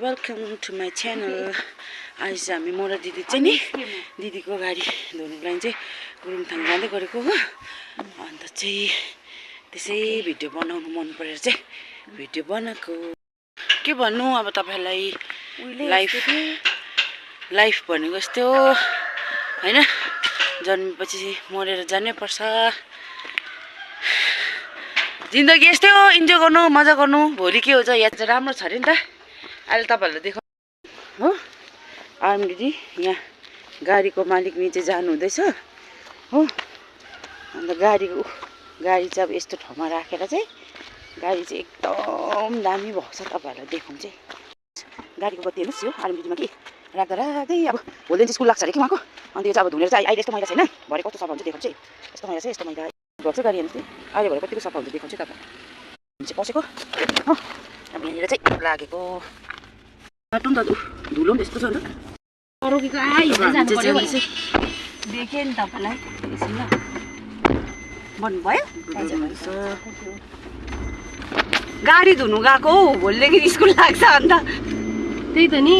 Welcome to my channel. आज चाहिँ हामी म र दिदी चाहिँ नि दिदीको गाडी धुनुको लागि चाहिँ गुरुङथाङ जाँदै गरेको हो। अन्त चाहिँ त्यसै भिडियो बनाउनु मन परेर चाहिँ भिडियो बनाएको। के भन्नु अब तपाईहरुलाई, लाइफ भनेको यस्तै हो हैन। जन्मेपछि मरेर जानै पर्छ। जिन्दगी यस्तै हो, इन्जोय गर्नु, मजा गर्नु। भोलि के हुन्छ याद चाहिँ राम्रो छ अरे नि त। अहिले तपाईहरुले देखाउ हो, आर्मी दिदी यहाँ गाडीको मालिक निचे जानु हुँदैछ हो। अन्त गाडी चाहिँ अब यस्तो ठाउँमा राखेर चाहिँ गाडी चाहिँ एकदम दामी भएको छ। तपाईहरुलाई देखाउँ चाहिँ गाडीको बत्ती हेर्नुस् यो आर्मी दिदीमा कि राख्दा राख्दै अब भोलि चाहिँ स्कुल लाग्छ अरे कि उहाँको। अन्त यो चाहिँ अब धुनेर चाहिँ अहिले यस्तो मैला छैन, भरे कस्तो सफा हुन्छ देखाउँछ। यस्तो मैला छ, यस्तो मैला गर्छ गाडी हेर्नुस्। अहिले भरे कतिको सफा हुन्छ देखाउँछ तपाईहरु। चाहिँ पसेको हो, अब यहाँनिर चाहिँ लागेको बाटो नि त धुलो पनि यस्तो छ नि त। रोकेको जानु पर्यो भने देखेँ नि तपाईलाई। एकछिन ल भन्नुभयो गाडी धुनु गएको हौ, भोलिदेखि स्कुल लाग्छ। अन्त त्यही त नि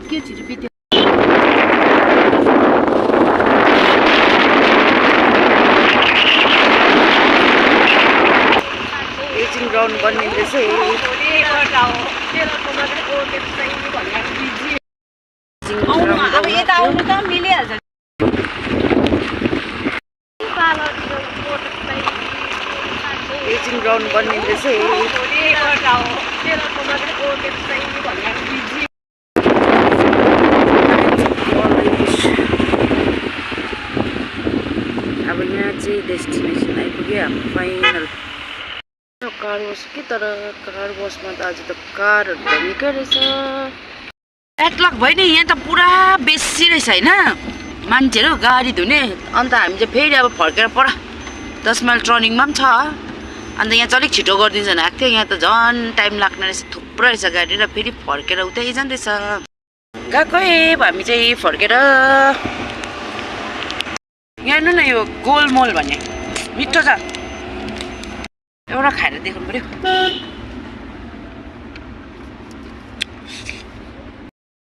के छिटो बित्यो। एजिङ ग्राउन्ड बनिँदैछ। अब यता आउनु त मिलिहाल्छ। एजिङ ग्राउन्ड बनिँदैछ। अब यहाँ चाहिँ डेस्टिनेसन आइपुग्यो हाम्रो फाइनल। कार वास के, तर कार वासमा त आज त कारहरू त निकै रहेछ। एटलक भयो नि यहाँ त पुरा बेसी रहेछ होइन मान्छेहरू गाडी धुने। अन्त हामी चाहिँ फेरि अब फर्केर पर 10 माइल टर्निङमा पनि छ। अन्त यहाँ चाहिँ अलिक छिटो गरिदिन्छ भने आएको थियो। यहाँ त झन् टाइम लाग्ने रहेछ, थुप्रो रहेछ गाडी। र फेरि फर्केर उतै जाँदैछ। गएको हामी चाहिँ फर्केर। यहाँ हेर्नु न यो गोलमोल भन्ने मिठो छ, एउटा खाएर देखाउनु पर्यो।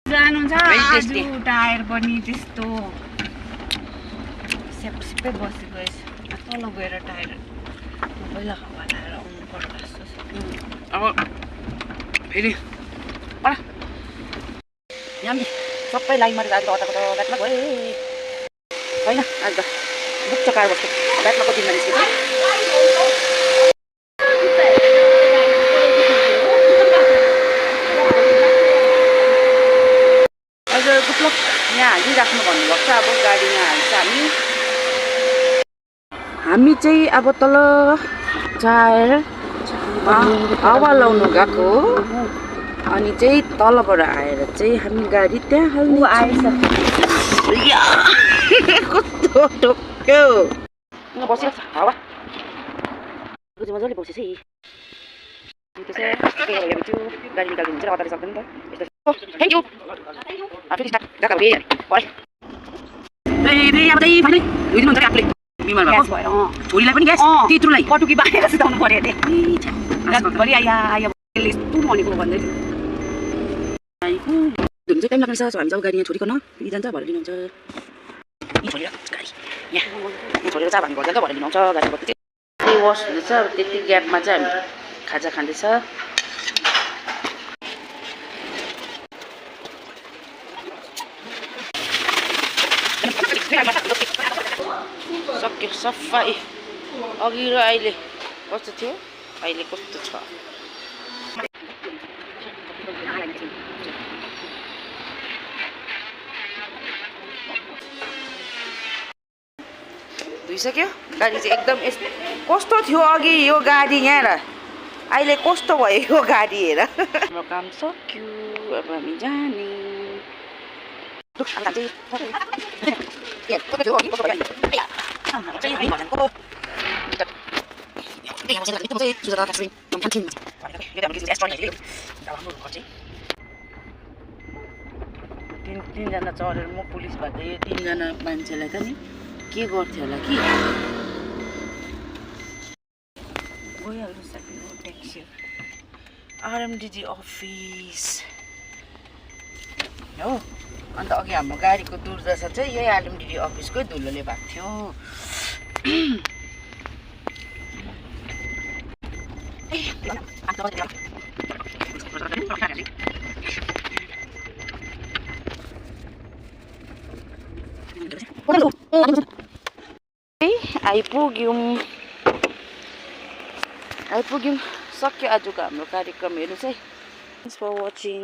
जानुहुन्छ आज टायर पनि त्यस्तो सेपै बसेको रहेछ। तल गएर टायर पहिला हावा लाएर आउनु पर्ला जस्तो छ। अब फेरि यहाँ सबै लाइनमा आज अटाको त ब्याटलक भयो होइन। आज त बुक्छ कार बस्छ ब्याटलकको दिनमा निस्केछ। यहाँ हालिराख्नु भन्नुभएको छ। अब गाडी यहाँ हाल्छ हामी चाहिँ अब तल टायरमा हावा लाउनु गएको। अनि चाहिँ तलबाट आएर चाहिँ हामी गाडी त्यहाँ हाल्नु आएछ। कस्तो टोक्यो बसिरहेको छ हावा मजाले बसेछ। गाडी निकालिदिनु हुन्छ अगाडि सक्दैन त। Thank you. फेरि स्टार्ट गएको फेरि अब चाहिँ फाइनली धुइदिनुहुन्छ कि आफूले बिमार भएको छोरीलाई पनि ग्यास तित्रुलाई पटुकी बाँधेर सुताउनु पर्यो अरे। घरि आया यस्तो भनेको भन्दै धुनु चाहिँ टाइम लाग्नेछ। हामी जब गाडी यहाँ छोडिकन फेरि जान्छ भरे लिनुहुन्छ। यहीँ छोडेर गाडी यहाँ छोडेर चाहिँ हामी घर जान्छ भरे लिनुहुन्छ। गाडी बत्ती चाहिँ वास हुँदैछ। अब त्यति ग्यापमा चाहिँ हामी खाजा खाँदैछ। सक्यो सफाइ। अघि र अहिले कस्तो थियो, अहिले कस्तो छ। धुइसक्यो गाडी चाहिँ एकदम कस्तो थियो अघि यो गाडी यहाँ र अहिले कस्तो भयो यो गाडी हेर। हाम्रो काम सक्यो, अब हामी जाने। तीनजना चढेर म पुलिस भन्दा यो तीनजना मान्छेलाई त नि के गर्थ्यो होला कि। गइहाल्नु सक्यो ट्याक्सी आरएमडिडी अफिस हो। अन्त अघि हाम्रो गाडीको दुर्दशा चाहिँ यही आरएमडिडी अफिसकै धुलोले भएको थियो। आइपुग्यौँ सक्यो आजको हाम्रो कार्यक्रमहरू चाहिँ। Thanks for watching.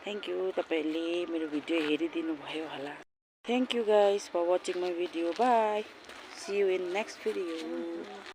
Thank you, तपाईँहरूले मेरो भिडियो हेरिदिनु भयो होला। Thank you guys for watching my video. Bye, see you in next video.